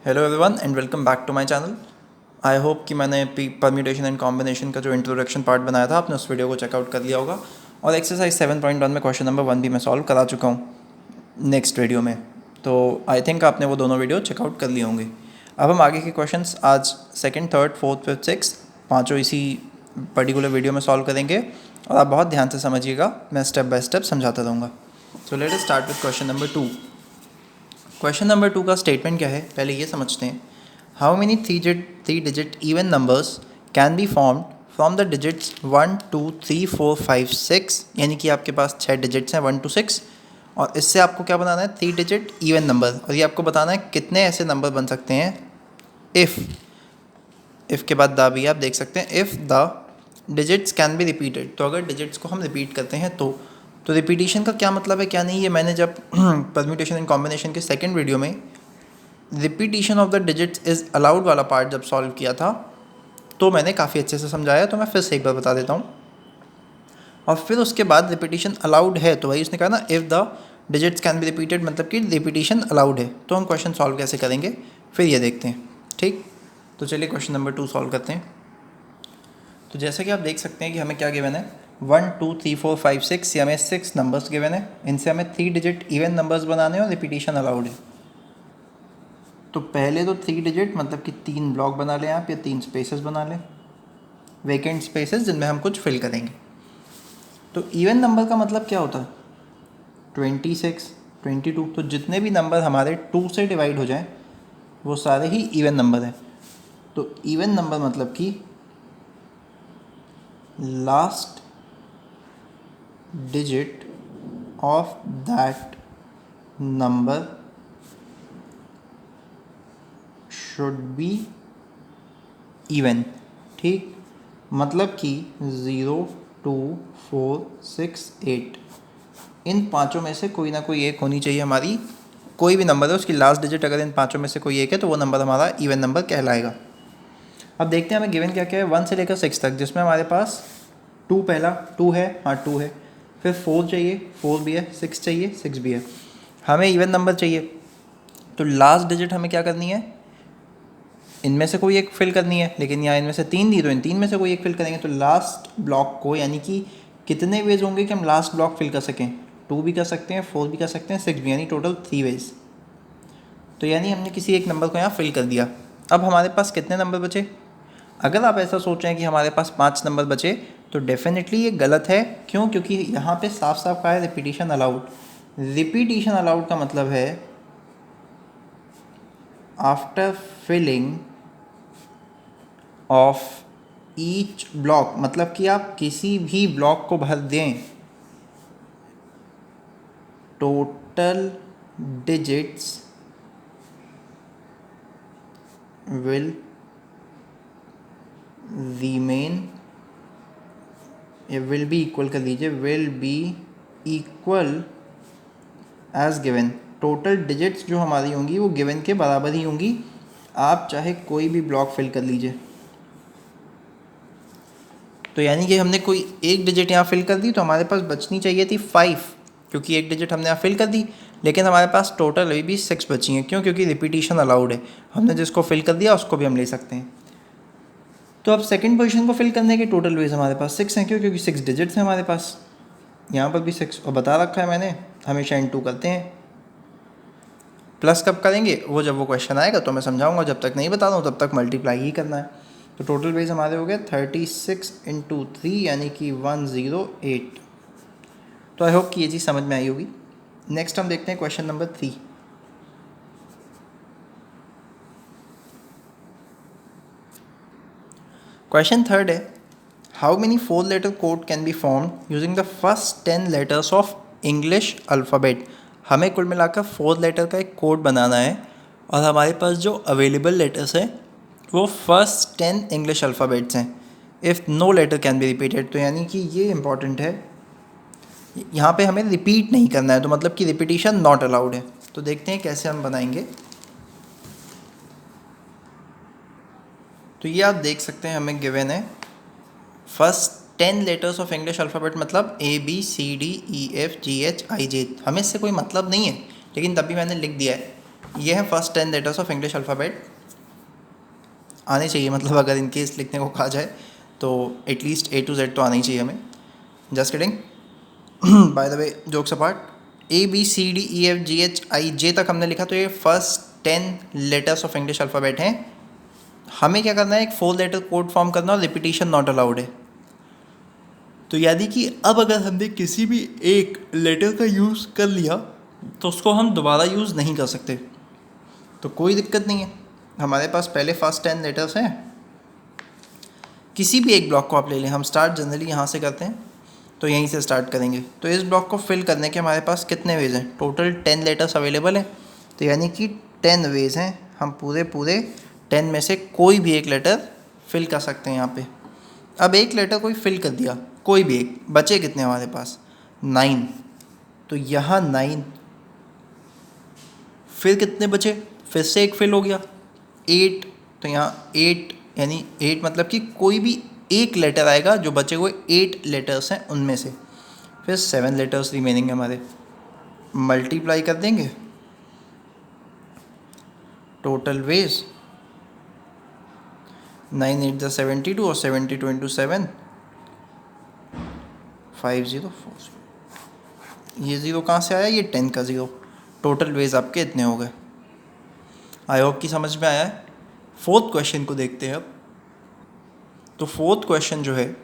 Hello everyone and welcome back to my channel. I hope कि मैंने permutation and combination का जो introduction part बनाया था आपने उस वीडियो को चेकआउट कर लिया होगा और एक्सरसाइज 7.1 में क्वेश्चन नंबर 1 भी मैं सॉल्व करा चुका हूँ नेक्स्ट वीडियो में। तो आई थिंक आपने वो दोनों वीडियो चेकआउट कर लिए होंगे। अब हम आगे के क्वेश्चंस आज second, third, fourth, fifth, six पाँचों इसी पर्टिकुलर वीडियो में सॉल्व करेंगे और आप बहुत ध्यान से समझिएगा, मैं स्टेप बाय स्टेप समझाता रहूँगा। So let us start with question number 2। Question number 2 का स्टेटमेंट क्या है पहले ये समझते हैं। How many three digit even numbers can be formed from the digits 1 2 3 4 5 6, यानी कि आपके पास 6 डिजिट्स हैं 1 to 6 और इससे आपको क्या बनाना है 3 डिजिट इवन नंबर, और ये आपको बताना है कितने ऐसे नंबर बन सकते हैं इफ़ के बाद द भी आप देख सकते हैं। If the digits can be repeated, तो अगर डिजिट्स को हम रिपीट करते हैं तो रिपीटिशन का क्या मतलब है क्या नहीं, ये मैंने जब परम्यूटेशन एंड कॉम्बिनेशन के सेकंड वीडियो में repetition of the digits is allowed वाला पार्ट जब सॉल्व किया था तो मैंने काफ़ी अच्छे से समझाया, तो मैं फिर से एक बार बता देता हूँ। और फिर उसके बाद रिपीटिशन अलाउड है तो वही उसने कहा ना, if the digits can be repeated मतलब कि रिपीटिशन अलाउड है। तो हम क्वेश्चन सॉल्व कैसे करेंगे फिर ये देखते हैं, ठीक। तो चलिए क्वेश्चन नंबर 2 सॉल्व करते हैं। तो जैसे कि आप देख सकते हैं कि हमें क्या गिवन है 1 2 3 4 5 6, ये हमें 6 नंबर्स गिवन है, इनसे हमें 3 डिजिट इवन नंबर्स बनाने हैं और रिपीटिशन अलाउड है। तो पहले तो 3 डिजिट मतलब कि 3 ब्लॉक बना लें आप या 3 स्पेसेस बना लें, वेकेंट स्पेसेस जिनमें हम कुछ फिल करेंगे। तो इवन नंबर का मतलब क्या होता है 26 22, तो जितने भी नंबर हमारे 2 से डिवाइड हो जाएं वो सारे ही इवन नंबर हैं। तो इवन नंबर मतलब कि last digit of that number should be even, ठीक। मतलब कि 0 2 4 6 8 इन पांचों में से कोई ना कोई एक होनी चाहिए हमारी, कोई भी नंबर है उसकी लास्ट डिजिट अगर इन पांचों में से कोई एक है तो वो नंबर हमारा इवन नंबर कहलाएगा। अब देखते हैं हमें गिवन क्या क्या है 1 से लेकर 6 तक, जिसमें हमारे पास 2 पहला 2 है, हाँ 2 है, फिर 4 चाहिए 4 भी है, 6 चाहिए 6 भी है। हमें इवन नंबर चाहिए तो लास्ट डिजिट हमें क्या करनी है, इनमें से कोई एक फिल करनी है, लेकिन यहाँ इनमें से 3 दी तो इन 3 में से कोई एक फिल करेंगे। तो लास्ट ब्लॉक को यानी कि कितने वेज होंगे कि हम लास्ट ब्लॉक फिल कर सकें, 2 भी कर सकते हैं 4 भी कर सकते हैं 6 भी, यानी टोटल 3 वेज। तो यानी हमने किसी एक नंबर को यहाँ फिल कर दिया। अब हमारे पास कितने नंबर बचे, अगर आप ऐसा सोच रहे हैं कि हमारे पास 5 नंबर बचे तो डेफिनेटली ये गलत है। क्यों, क्योंकि यहाँ पे साफ साफ कहा है रिपीटिशन अलाउड। रिपीटिशन अलाउड का मतलब है after filling of each block, मतलब कि आप किसी भी ब्लॉक को भर दें, total digits will remain, will be equal कर दीजिए, will be equal as given. Total digits जो हमारी होंगी वो गिवन के बराबर ही होंगी, आप चाहे कोई भी ब्लॉक फिल कर लीजिए। तो यानी कि हमने कोई एक डिजिट यहाँ फिल कर दी तो हमारे पास बचनी चाहिए थी 5, क्योंकि एक डिजिट हमने यहाँ फिल कर दी, लेकिन हमारे पास टोटल अभी भी 6 बची हैं। क्यों, क्योंकि रिपीटिशन अलाउड है, हमने जिसको फिल कर दिया उसको भी हम ले सकते हैं। तो अब सेकंड पोजीशन को फिल करने के टोटल वेज हमारे पास 6 हैं, क्यों, क्योंकि 6 डिजिट्स हैं हमारे पास, यहाँ पर भी 6 और बता रखा है मैंने हमेशा × करते हैं। प्लस कब करेंगे वो जब वो क्वेश्चन आएगा तो मैं समझाऊंगा, जब तक नहीं बता रहा हूँ तब तक मल्टीप्लाई ही करना है। तो टोटल वेज हमारे हो गए 36 × 3 यानी कि 108। तो आई होप कि ये चीज़ समझ में आई होगी। नेक्स्ट हम देखते हैं क्वेश्चन नंबर 3। क्वेश्चन थर्ड है how many 4 letter code can be form using the first 10 letters of English alphabet. हमें कुल मिलाकर 4 लेटर का एक कोड बनाना है और हमारे पास जो अवेलेबल लेटर्स हैं वो फर्स्ट 10 इंग्लिश अल्फ़ाबेट्स हैं। If no letter can be repeated, तो यानी कि ये इंपॉर्टेंट है, यहाँ पे हमें रिपीट नहीं करना है, तो मतलब कि रिपीटिशन नॉट अलाउड है। तो देखते हैं कैसे हम बनाएंगे। तो ये आप देख सकते हैं हमें गिवन है first 10 letters of English alphabet, मतलब ABCDEFGHIJ। हमें इससे कोई मतलब नहीं है लेकिन तब भी मैंने लिख दिया है। ये है first 10 letters of English alphabet. आने चाहिए, मतलब अगर इनकेस लिखने को कहा जाए तो एटलीस्ट A to Z तो आना ही चाहिए हमें। Just kidding, by the way, jokes apart, ABCDEFGHIJ तक हमने लिखा, तो ये first 10 letters of English alphabet हैं। हमें क्या करना है, एक 4 लेटर कोड फॉर्म करना, और रिपीटिशन नॉट अलाउड है। तो यानी कि अब अगर हमने किसी भी एक लेटर का यूज़ कर लिया तो उसको हम दोबारा यूज़ नहीं कर सकते, तो कोई दिक्कत नहीं है। हमारे पास पहले फर्स्ट 10 लेटर्स हैं। किसी भी एक ब्लॉक को आप ले लें, हम स्टार्ट जनरली यहाँ से करते हैं, तो यहीं से स्टार्ट करेंगे। तो इस ब्लॉक को फिल करने के हमारे पास कितने वेज हैं, टोटल 10 लेटर्स अवेलेबल हैं, तो यानी कि 10 वेज हैं। हम पूरे 10 में से कोई भी एक लेटर फिल कर सकते हैं यहाँ पे। अब एक लेटर कोई फिल कर दिया, कोई भी एक, बचे कितने हमारे पास, 9, तो यहाँ 9, फिर कितने बचे, फिर से एक फिल हो गया, 8, तो यहाँ 8, यानी 8 मतलब कि कोई भी एक लेटर आएगा, जो बचे हुए 8 लेटर्स हैं उनमें से। फिर 7 लेटर्स रिमेनिंग है हमारे, मल्टीप्लाई कर देंगे, टोटल वेज 9 8 72, और 72 इंटू 7 504। ये ज़ीरो कहाँ से आया, ये 10 का ज़ीरो। टोटल वेज आपके इतने हो गए। आई होप कि समझ में आया है। फोर्थ क्वेश्चन को देखते हैं अब। तो फोर्थ क्वेश्चन जो है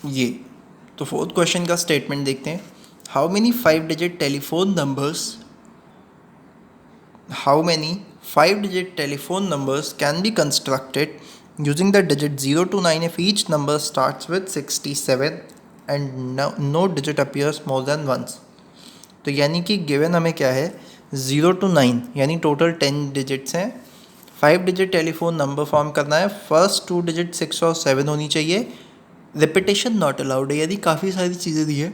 ये, तो फोर्थ क्वेश्चन का स्टेटमेंट देखते हैं। How many 5 digit telephone numbers can be constructed using the digit 0 to 9 if each number starts with 67 and no digit appears more than once। तो यानी कि गिवन हमें क्या है, 0 to 9 यानी टोटल 10 डिजिट्स हैं। 5 डिजिट टेलीफोन नंबर फॉर्म करना है, फर्स्ट 2 डिजिट 6 और 7 होनी चाहिए, रिपीटेशन नॉट अलाउड है। यानी काफ़ी सारी चीज़ें दी है,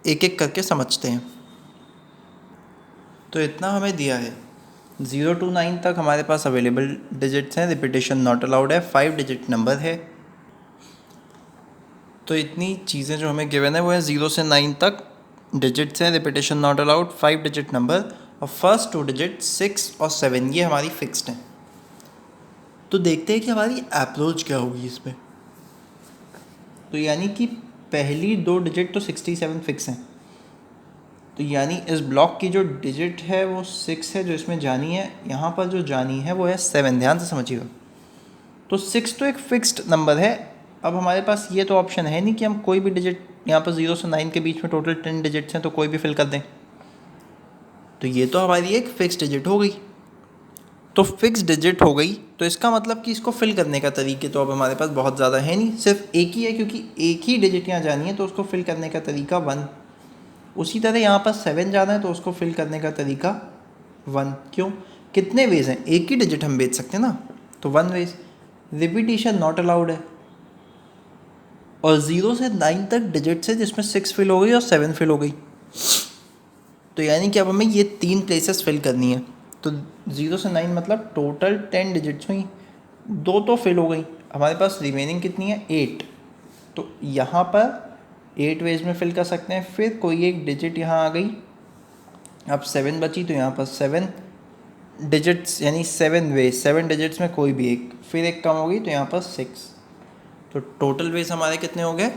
एक एक करके समझते हैं। तो इतना हमें दिया है, 0 to 9 तक हमारे पास अवेलेबल डिजिट्स हैं, रिपीटेशन नॉट अलाउड है, 5 डिजिट नंबर है। तो इतनी चीज़ें जो हमें गिवन है वो है 0 से 9 तक डिजिट्स हैं, repetition not allowed, 5 digit number, और फर्स्ट 2 डिजिट 6 और 7 ये हमारी फिक्स्ड हैं। तो देखते हैं कि हमारी अप्रोच क्या होगी इसमें। तो यानी कि पहली 2 डिजिट तो 67 फिक्स हैं, तो यानी इस ब्लॉक की जो डिजिट है वो 6 है जो इसमें जानी है, यहाँ पर जो जानी है वो है 7। ध्यान से समझिएगा। तो 6 तो एक फिक्स्ड नंबर है। अब हमारे पास ये तो ऑप्शन है नहीं कि हम कोई भी डिजिट, यहाँ पर 0 से 9 के बीच में टोटल 10 डिजिट्स हैं तो कोई भी फिल कर दें। तो ये तो हमारी एक फिक्स डिजिट हो गई। तो फिक्स डिजिट हो गई, तो इसका मतलब कि इसको फिल करने का तरीके तो अब हमारे पास बहुत ज़्यादा है नहीं, सिर्फ एक ही है, क्योंकि एक ही डिजिट यहाँ जानी है तो उसको फिल करने का तरीका 1। उसी तरह यहाँ पर 7 जाना है तो उसको फिल करने का तरीका 1। क्यों, कितने वेज हैं, एक ही डिजिट हम बेच सकते हैं ना, तो 1 वेज। रिपीटिशन नॉट अलाउड है, और 0 से 9 तक डिजिट्स है जिसमें 6 फिल हो गई और 7 फिल हो गई। तो यानी कि अब हमें ये 3 प्लेसेस फिल करनी है। तो 0 से 9 मतलब टोटल 10 डिजिट्स हुई, 2 तो फिल हो गई, हमारे पास रिमेनिंग कितनी है, 8। तो यहाँ पर 8 वेज में फिल कर सकते हैं। फिर कोई एक डिजिट यहाँ आ गई, अब 7 बची, तो यहाँ पर 7 डिजिट्स यानी 7 वेज, 7 डिजिट्स में कोई भी एक, फिर एक कम हो गई तो यहाँ पर 6। तो टोटल वेज हमारे कितने हो गए,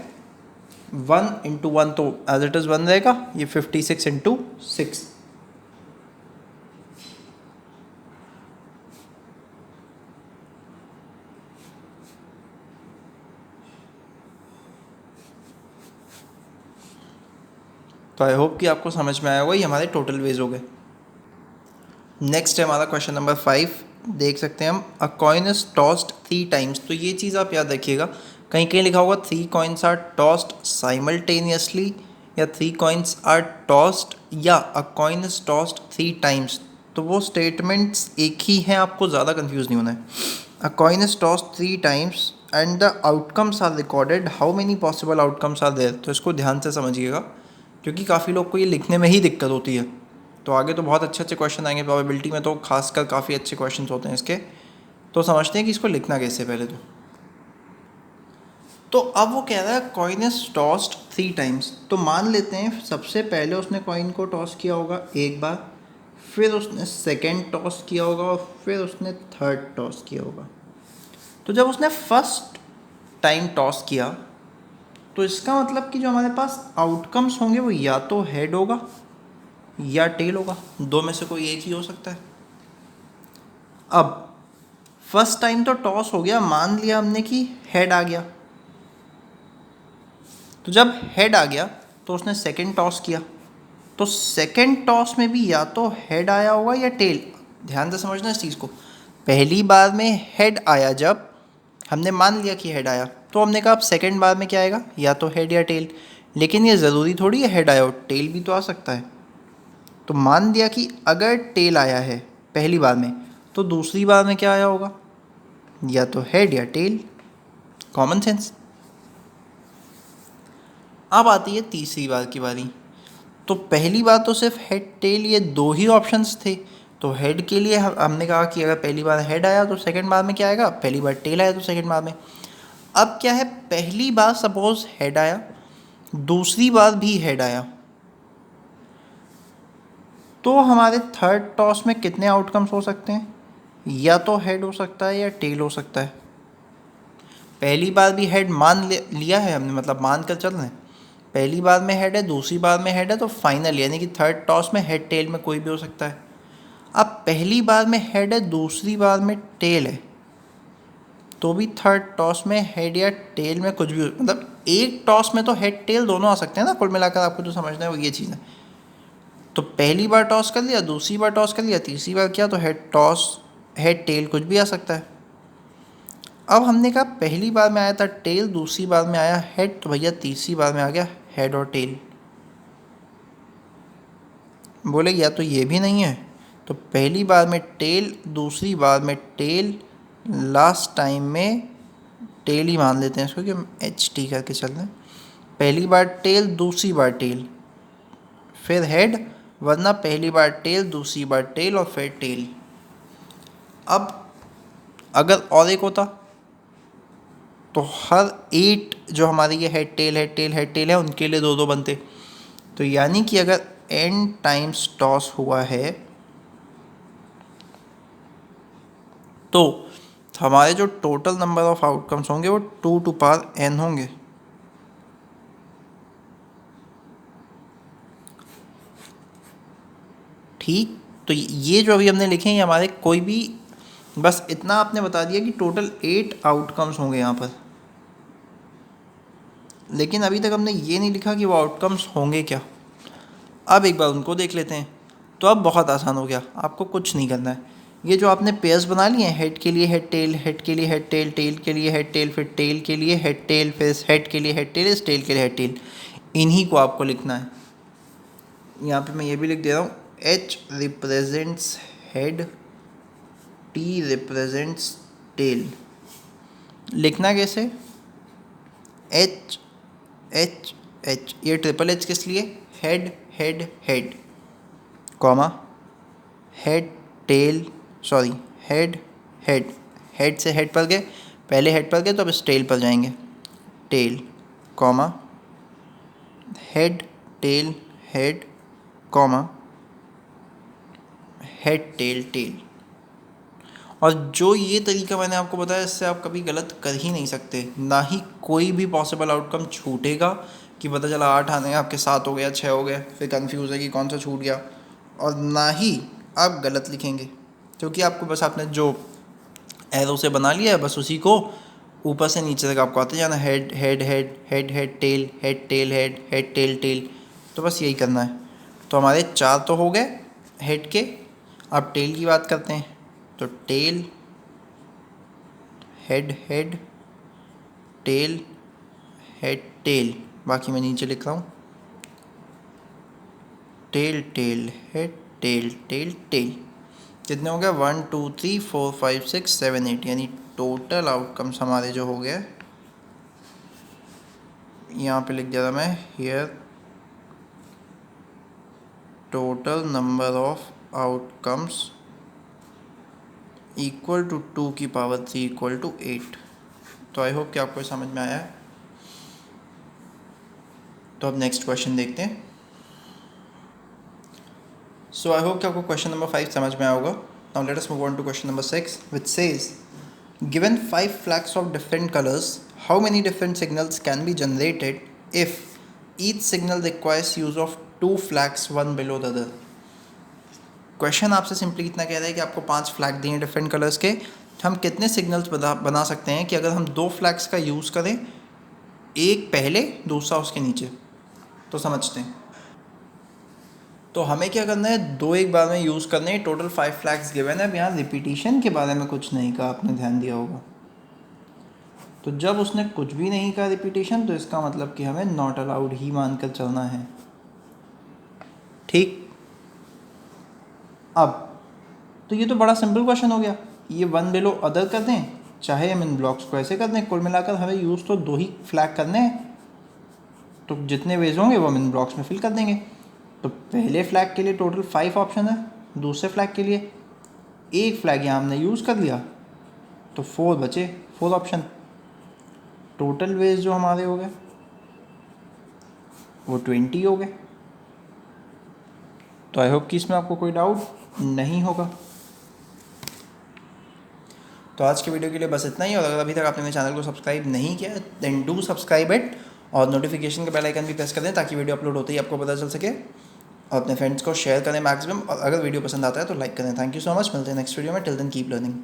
1 इंटू 1 तो एज इट इज़ 1 रहेगा, ये 56 इंटू 6। तो आई होप कि आपको समझ में आया होगा, ये हमारे टोटल वेज हो गए। नेक्स्ट है हमारा क्वेश्चन नंबर 5। देख सकते हैं हम, अ कॉइन इज टॉस्ड 3 टाइम्स। तो ये चीज़ आप याद रखिएगा, कहीं कहीं लिखा होगा 3 कॉइन्स आर टॉस्ड साइमल्टेनियसली, या 3 कॉइन्स आर टॉस्ड, या अ कॉइन इज टॉस्ड 3 टाइम्स। तो वो स्टेटमेंट्स एक ही हैं, आपको ज़्यादा कन्फ्यूज़ नहीं होना है। A coin is tossed 3 times and the outcomes are recorded, how many possible outcomes are there. तो इसको ध्यान से समझिएगा, क्योंकि काफ़ी लोग को ये लिखने में ही दिक्कत होती है। तो आगे तो बहुत अच्छे अच्छे क्वेश्चन आएंगे, प्रोबेबिलिटी में तो खासकर काफ़ी अच्छे क्वेश्चन होते हैं इसके। तो समझते हैं कि इसको लिखना कैसे पहले तो अब वो कह रहा है कॉइन इज टॉस्ड 3 टाइम्स। तो मान लेते हैं सबसे पहले उसने कॉइन को टॉस किया होगा एक बार, फिर उसने सेकंड टॉस किया होगा और फिर उसने थर्ड टॉस किया होगा। तो जब उसने फर्स्ट टाइम टॉस किया तो इसका मतलब कि जो हमारे पास आउटकम्स होंगे वो या तो हेड होगा या टेल होगा, दो में से कोई एक ही हो सकता है। अब फर्स्ट टाइम तो टॉस हो गया, मान लिया हमने कि हेड आ गया। तो जब हेड आ गया तो उसने सेकंड टॉस किया, तो सेकंड टॉस में भी या तो हेड आया होगा या टेल। ध्यान से समझना इस चीज़ को। पहली बार में हेड आया, जब हमने मान लिया कि हेड आया तो हमने कहा अब सेकंड बार में क्या आएगा, या तो हेड या टेल। लेकिन ये ज़रूरी थोड़ी है हेड आया हो, टेल भी तो आ सकता है। तो मान लिया कि अगर टेल आया है पहली बार में तो दूसरी बार में क्या आया होगा, या तो हेड या टेल। Common sense. अब आती है तीसरी बार की बारी। तो पहली बार तो सिर्फ हेड टेल ये दो ही ऑप्शंस थे। तो हेड के लिए हमने कहा कि अगर पहली बार हेड आया तो सेकंड बार में क्या आएगा, पहली बार टेल आया तो सेकंड बार में। अब क्या है, पहली बार सपोज हेड आया, दूसरी बार भी हेड आया, तो हमारे थर्ड टॉस में कितने आउटकम्स हो सकते हैं, या तो हेड हो सकता है या टेल हो सकता है। पहली बार भी हेड मान लिया है हमने, मतलब मान कर चल रहे हैं। पहली बार में हेड है, दूसरी बार में हेड है, तो फाइनल यानी कि थर्ड टॉस में हेड टेल में कोई भी हो सकता है। अब पहली बार में हेड है, दूसरी बार में टेल है, तो भी थर्ड टॉस में हेड या टेल में कुछ भी मतलब एक टॉस में तो हेड टेल दोनों आ सकते हैं ना। कुल मिलाकर आपको जो समझना है वो ये चीज़ है। तो पहली बार टॉस कर लिया, दूसरी बार टॉस कर लिया, तीसरी बार किया तो हेड टॉस हेड टेल कुछ भी आ सकता है। अब हमने कहा पहली बार में आया था टेल, दूसरी बार में आया हेड, तो भैया तीसरी बार में आ गया हेड और टेल। बोले या तो ये भी नहीं है, तो पहली बार में टेल, दूसरी बार में टेल, लास्ट टाइम में टेल ही मान लेते हैं इसको कि हम एच टी करके चल रहे हैं। पहली बार टेल, दूसरी बार टेल, फिर हेड, वरना पहली बार टेल, दूसरी बार टेल और फिर टेल। अब अगर और एक होता तो हर 8 जो हमारी ये head tail head tail head tell है उनके लिए दो दो बनते। तो यानी कि अगर n टाइम्स टॉस हुआ है तो हमारे जो टोटल नंबर ऑफ आउटकम्स होंगे वो 2 टू पावर n होंगे। ठीक। तो ये जो अभी हमने लिखे हैं ये हमारे कोई भी, बस इतना आपने बता दिया कि टोटल 8 आउटकम्स होंगे यहाँ पर। लेकिन अभी तक हमने ये नहीं लिखा कि वो आउटकम्स होंगे क्या। अब एक बार उनको देख लेते हैं। तो अब बहुत आसान हो गया, आपको कुछ नहीं करना है। ये जो आपने पेयर्स बना लिए हैं, हेड के लिए हेड टेल, हेड के लिए हेड टेल, टेल के लिए हेड टेल, फिर टेल के लिए हेड टेल, फिर हेड के लिए हेड टेल, इस टेल के लिए हेड टेल, इन्हीं को आपको लिखना है। यहाँ पे मैं ये भी लिख दे रहा हूँ, H represents head, T represents tail. लिखना कैसे, H H H, ये ट्रिपल H किस लिए, head head head, comma head tail, sorry head head, head से हेड पर गए, पहले हेड पर गए तो अब इस टेल पर जाएंगे, tail, comma head tail head, comma head tail tail. और जो ये तरीका मैंने आपको बताया इससे आप कभी गलत कर ही नहीं सकते, ना ही कोई भी पॉसिबल आउटकम छूटेगा कि पता चला 8 आने आपके 7 हो गया 6 हो गए, फिर कन्फ्यूज़ है कि कौन सा छूट गया। और ना ही आप गलत लिखेंगे, क्योंकि आपको बस आपने जो एरो से बना लिया है बस उसी को ऊपर से नीचे तक आपको आते जाना, head head head head head tail head tail head head tail tail. तो बस यही करना है। तो हमारे 4 तो हो गए हेड के। अब टेल की बात करते हैं। तो tail head head tail head tail, बाकी मैं नीचे लिख रहा हूँ, tail tail head tail tail tail. कितने हो गए, 1 2 3 4 5 6 7 8, यानी टोटल आउटकम्स हमारे जो हो गए, यहाँ पे लिख दिया था मैं, here total number of outcomes equal to 2 की पावर 3 इक्वल टू 8। तो आई होप कि आपको समझ में आया है। तो अब नेक्स्ट क्वेश्चन देखते हैं। सो आई होप कि आपको क्वेश्चन नंबर 5 समझ में आया होगा. Now let us move on to question number 6 which says given 5 flags of different colors, how many different signals can be generated if each signal requires use of 2 flags one below the other. Question आपसे simply इतना कह रहा है कि आपको 5 flag दिए different colours के, हम कितने सिग्नल्स बना सकते हैं कि अगर हम 2 फ्लैग्स का यूज़ करें, एक पहले दूसरा उसके नीचे. तो समझते हैं. तो हमें क्या करना है, 2 एक बार में यूज़ करने हैं. टोटल 5 फ्लैग्स गिवन है. अब यहाँ रिपीटिशन के बारे में कुछ नहीं कहा, आपने ध्यान दिया होगा. तो जब उसने कुछ भी नहीं कहा रिपीटिशन, तो इसका मतलब कि हमें नॉट अलाउड ही मानकर चलना है. ठीक. अब तो ये तो बड़ा सिंपल क्वेश्चन हो गया. ये वन बिलो अदर कर दें, चाहे हम इन ब्लॉक्स को ऐसे कर दें. कुल मिलाकर हमें यूज़ तो 2 ही फ्लैग करने हैं. तो जितने वेज होंगे वो हम इन ब्लॉक्स में फिल कर देंगे. तो पहले फ्लैग के लिए टोटल 5 ऑप्शन है, दूसरे फ्लैग के लिए एक फ्लैग यहाँ हमने यूज़ कर लिया, तो 4 बचे, 4 ऑप्शन. टोटल वेज जो हमारे हो गए वो 20 हो गए. तो आई होप कि इसमें आपको कोई डाउट नहीं होगा. तो आज के वीडियो के लिए बस इतना ही. और अगर अभी तक आपने मेरे चैनल को सब्सक्राइब नहीं किया देन डू सब्सक्राइब इट, और नोटिफिकेशन का बेल आइकन भी प्रेस कर दें ताकि वीडियो अपलोड होते ही आपको पता चल सके. और अपने फ्रेंड्स को शेयर करें मैक्सिमम, और अगर वीडियो पसंद आता है तो लाइक करें. Thank you so much. मिलते हैं नेक्स्ट वीडियो में. Till then keep learning.